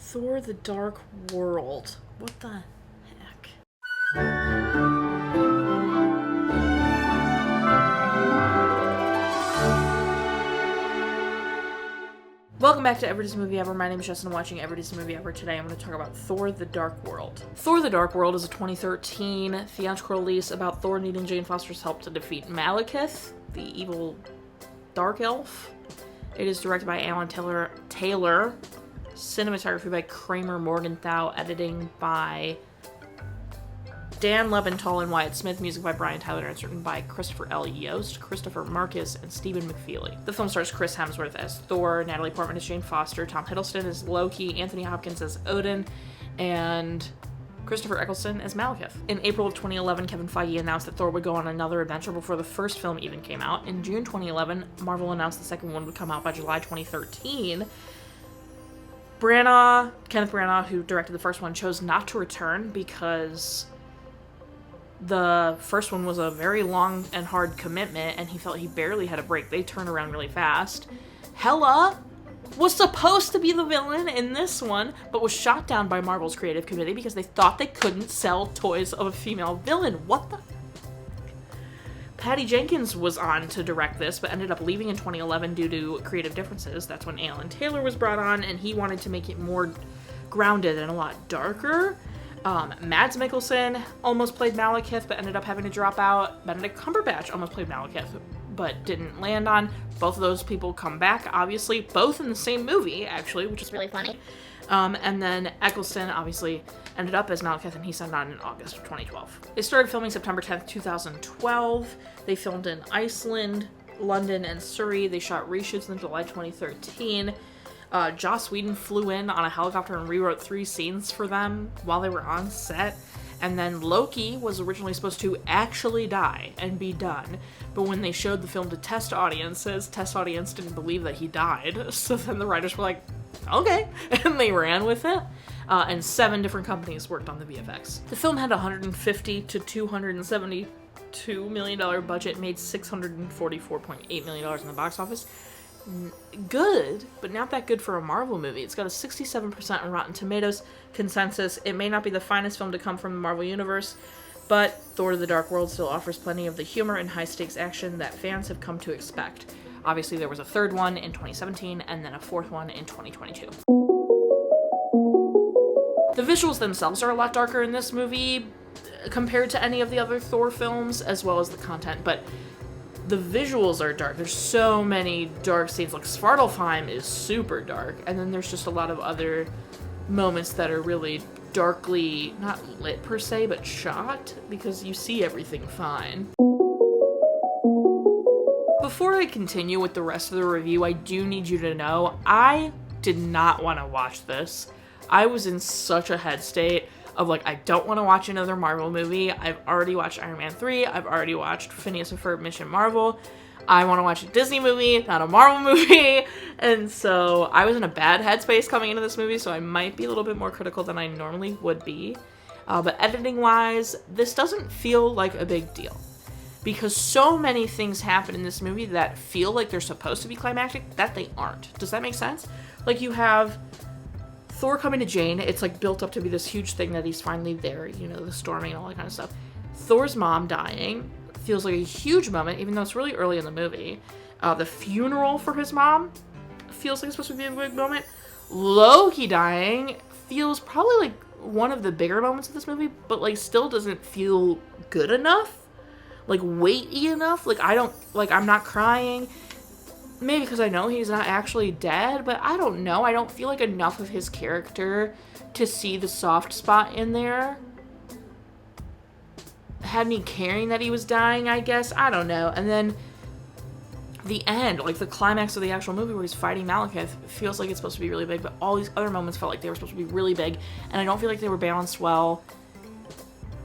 Thor the Dark World. What the heck? Welcome back to Everyday Movie Ever. My name is Jess and I'm watching Everyday Movie Ever. Today I'm going to talk about Thor the Dark World. Thor the Dark World is a 2013 theatrical release about Thor needing Jane Foster's help to defeat Malekith, the evil dark elf. It is directed by Alan Taylor, cinematography by Kramer Morgenthau, editing by Dan Lebental and Wyatt Smith, music by Brian Tyler, and written by Christopher L. Yost, Christopher Markus, and Stephen McFeely. The film stars Chris Hemsworth as Thor, Natalie Portman as Jane Foster, Tom Hiddleston as Loki, Anthony Hopkins as Odin, and Christopher Eccleston as Malekith. In April of 2011, Kevin Feige announced that Thor would go on another adventure before the first film even came out. In June 2011, Marvel announced the second one would come out by July 2013. Kenneth Branagh, who directed the first one, chose not to return because the first one was a very long and hard commitment, and he felt he barely had a break. They turned around really fast. Hela was supposed to be the villain in this one, but was shot down by Marvel's creative committee because they thought they couldn't sell toys of a female villain. What the? Patty Jenkins was on to direct this, but ended up leaving in 2011 due to creative differences. That's when Alan Taylor was brought on, and he wanted to make it more grounded and a lot darker. Mads Mikkelsen almost played Malekith, but ended up having to drop out. Benedict Cumberbatch almost played Malekith, but didn't land on. Both of those people come back, obviously, both in the same movie, actually, which is really funny. And then Eccleston, obviously, ended up as Malekith, and he signed on in August of 2012. They started filming September 10th, 2012. They filmed in Iceland, London, and Surrey. They shot reshoots in July 2013. Joss Whedon flew in on a helicopter and rewrote 3 scenes for them while they were on set. And then Loki was originally supposed to actually die and be done. But when they showed the film to test audience didn't believe that he died. So then the writers were like, okay. And they ran with it. And 7 different companies worked on the VFX. The film had $150 to $272 million budget, made $644.8 million in the box office. Good, but not that good for a Marvel movie. It's got a 67% on Rotten Tomatoes consensus. It may not be the finest film to come from the Marvel Universe, but Thor the Dark World still offers plenty of the humor and high-stakes action that fans have come to expect. Obviously, there was a third one in 2017, and then a fourth one in 2022. The visuals themselves are a lot darker in this movie compared to any of the other Thor films, as well as the content, but the visuals are dark. There's so many dark scenes. Like, Svartalfheim is super dark, and then there's just a lot of other moments that are really darkly, not lit per se, but shot, because you see everything fine. Before I continue with the rest of the review, I do need you to know, I did not want to watch this. I was in such a head state of like, I don't want to watch another Marvel movie. I've already watched Iron Man 3. I've already watched Phineas and Ferb Mission Marvel. I want to watch a Disney movie, not a Marvel movie. And so I was in a bad headspace coming into this movie, so I might be a little bit more critical than I normally would be. But editing-wise, this doesn't feel like a big deal, because so many things happen in this movie that feel like they're supposed to be climactic that they aren't. Does that make sense? Like, you have Thor coming to Jane. It's like built up to be this huge thing that he's finally there, you know, the storming and all that kind of stuff. Thor's mom dying feels like a huge moment, even though it's really early in the movie. The funeral for his mom feels like it's supposed to be a big moment. Loki dying feels probably like one of the bigger moments of this movie, but like still doesn't feel good enough, like weighty enough. Like, I'm not crying. Maybe because I know he's not actually dead, but I don't know. I don't feel like enough of his character to see the soft spot in there had me caring that he was dying, I guess. I don't know. And then the end, like the climax of the actual movie where he's fighting Malekith, feels like it's supposed to be really big, but all these other moments felt like they were supposed to be really big, and I don't feel like they were balanced well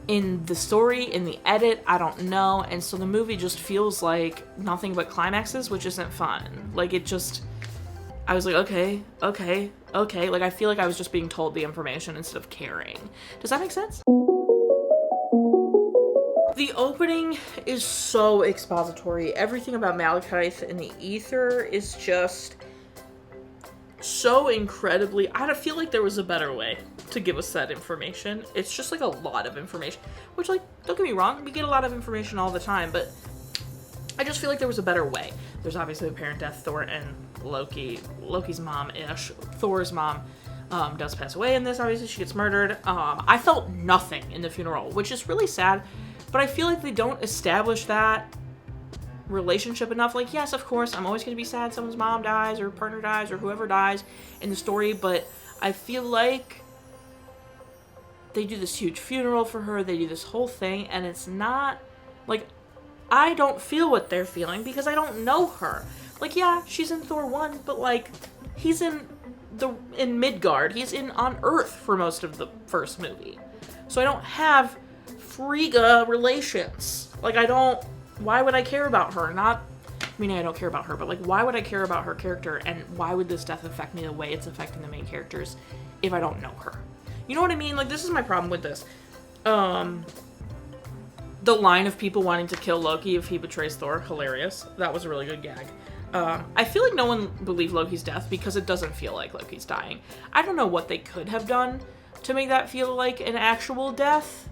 in the story, in the edit. I don't know. And so the movie just feels like nothing but climaxes, which isn't fun. Like, it just, I was like, okay. Like, I feel like I was just being told the information instead of caring. Does that make sense? The opening is so expository. Everything about Malekith in the ether is just so incredibly, I don't feel like there was a better way to give us that information. It's just like a lot of information, which, like, don't get me wrong, we get a lot of information all the time, but I just feel like there was a better way. There's obviously the parent death, Thor and Loki. Loki's mom-ish. Thor's mom does pass away in this, obviously. She gets murdered. I felt nothing in the funeral, which is really sad, but I feel like they don't establish that relationship enough. Like, yes, of course, I'm always going to be sad someone's mom dies or partner dies or whoever dies in the story, but I feel like they do this huge funeral for her, they do this whole thing, and it's not, like, I don't feel what they're feeling because I don't know her. Like, yeah, she's in Thor 1, but, like, he's in Midgard. He's on Earth for most of the first movie. So I don't have Frigga relations. Like, why would I care about her? I don't care about her, but, like, why would I care about her character, and why would this death affect me the way it's affecting the main characters if I don't know her? You know what I mean? Like, this is my problem with this. The line of people wanting to kill Loki if he betrays Thor, hilarious. That was a really good gag. I feel like no one believed Loki's death because it doesn't feel like Loki's dying. I don't know what they could have done to make that feel like an actual death.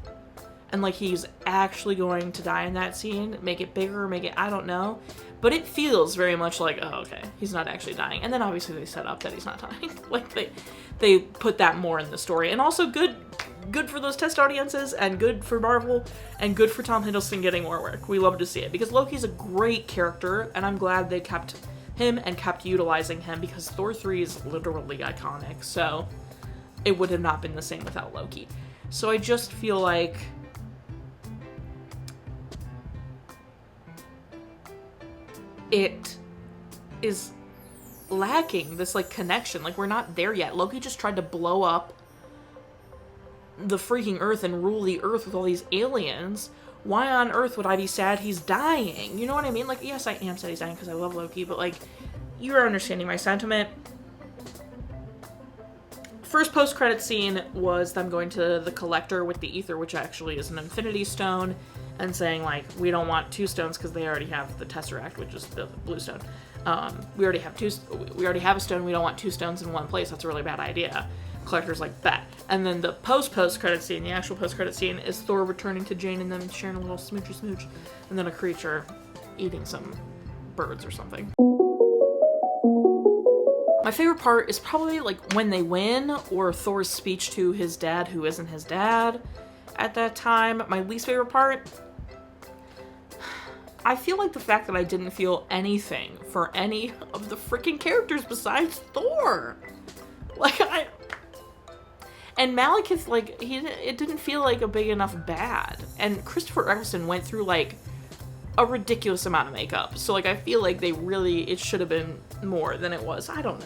And like he's actually going to die in that scene. Make it bigger, I don't know. But it feels very much like, oh, okay, he's not actually dying. And then obviously they set up that he's not dying. Like they put that more in the story. And also good for those test audiences, and good for Marvel, and good for Tom Hiddleston getting more work. We love to see it because Loki's a great character, and I'm glad they kept him and kept utilizing him because Thor 3 is literally iconic, so it would have not been the same without Loki. So I just feel like it is lacking this, like, connection. Like, we're not there yet. Loki just tried to blow up the freaking Earth and rule the Earth with all these aliens. Why on earth would I be sad he's dying? You know what I mean? Like, yes, I am sad he's dying because I love Loki, but, like, you're understanding my sentiment. First post-credit scene was them going to the Collector with the Ether, which actually is an Infinity Stone, and saying, like, we don't want two stones because they already have the Tesseract, which is the blue stone. We already have a stone. We don't want two stones in one place. That's a really bad idea. Collector's like, bet. And then the post-credit scene, the actual post-credit scene, is Thor returning to Jane and them sharing a little smoochy smooch, and then a creature eating some birds or something. My favorite part is probably, like, when they win, or Thor's speech to his dad, who isn't his dad at that time. My least favorite part, I feel like the fact that I didn't feel anything for any of the freaking characters besides Thor. Like, and Malekith, like, it didn't feel like a big enough bad. And Christopher Eccleston went through, like, a ridiculous amount of makeup. So, like, I feel like it should have been more than it was. I don't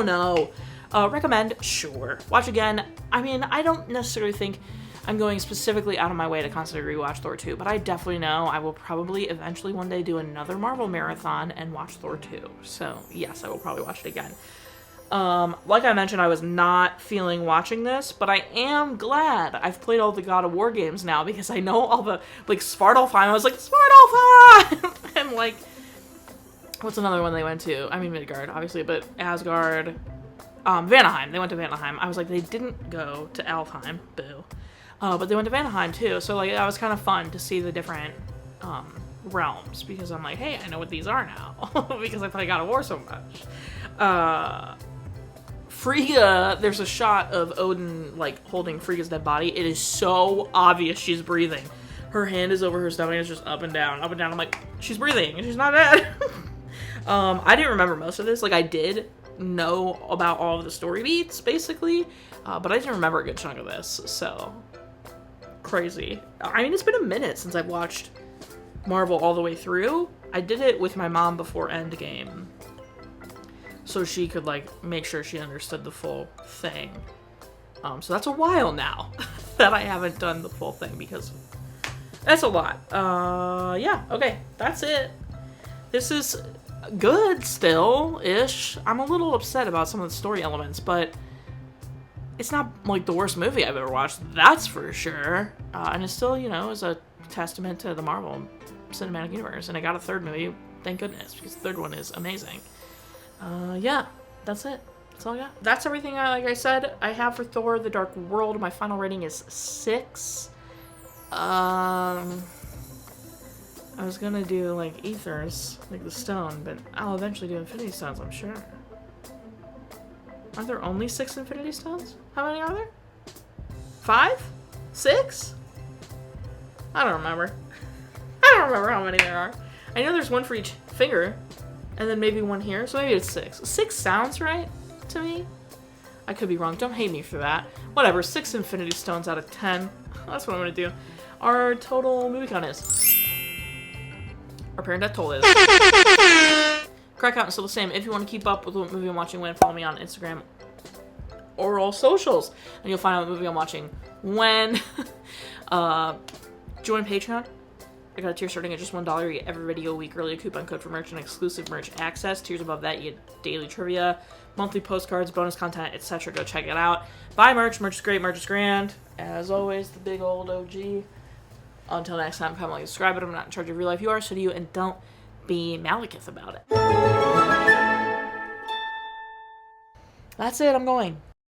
know. Recommend? Sure. Watch again. I mean, I don't necessarily think I'm going specifically out of my way to constantly rewatch Thor 2, but I definitely know I will probably eventually one day do another Marvel marathon and watch Thor 2. So, yes, I will probably watch it again. Like I mentioned, I was not feeling watching this, but I am glad I've played all the God of War games now because I know all the, like, Svartalfheim. I was like, Svartalfheim! And, like, what's another one they went to? I mean, Midgard, obviously, but Asgard, Vanaheim. They went to Vanaheim. I was like, they didn't go to Alfheim. Boo. But they went to Vanaheim, too. So, like, that was kind of fun to see the different, realms because I'm like, hey, I know what these are now because I play God of War so much. Frigga, there's a shot of Odin, like, holding Frigga's dead body. It is so obvious she's breathing. Her hand is over her stomach, and it's just up and down, up and down. I'm like, she's breathing, and she's not dead. I didn't remember most of this. Like, I did know about all of the story beats, basically, but I didn't remember a good chunk of this, so crazy. I mean, it's been a minute since I've watched Marvel all the way through. I did it with my mom before Endgame, so she could, like, make sure she understood the full thing. So that's a while now that I haven't done the full thing because that's a lot. Yeah, okay, that's it. This is good still-ish. I'm a little upset about some of the story elements, but it's not, like, the worst movie I've ever watched, that's for sure. And it still, you know, is a testament to the Marvel Cinematic Universe, and I got a third movie, thank goodness, because the third one is amazing. Yeah, that's it. That's all I got. That's everything, like I said, I have for Thor the Dark World. My final rating is 6. I was gonna do, like, ethers, like the stone, but I'll eventually do Infinity Stones, I'm sure. Are there only 6 Infinity Stones? How many are there? 5? 6? I don't remember. I don't remember how many there are. I know there's one for each finger, and then maybe one here, so maybe it's 6. 6 sounds right to me. I could be wrong. Don't hate me for that. Whatever, 6 Infinity Stones out of 10. That's what I'm gonna do. Our total movie count is... Our parent death toll is... Crack count is still the same. If you want to keep up with what movie I'm watching when, follow me on Instagram or all socials, and you'll find out what movie I'm watching when. Join Patreon. I got a tier starting at just $1. You get every video a week early, a coupon code for merch, and exclusive merch access. Tiers above that, you get daily trivia, monthly postcards, bonus content, etc. Go check it out. Buy merch. Merch is great. Merch is grand. As always, the big old OG. Until next time, comment, like, subscribe. But I'm not in charge of your life. You are, so do you, and don't be Malekith about it. That's it. I'm going.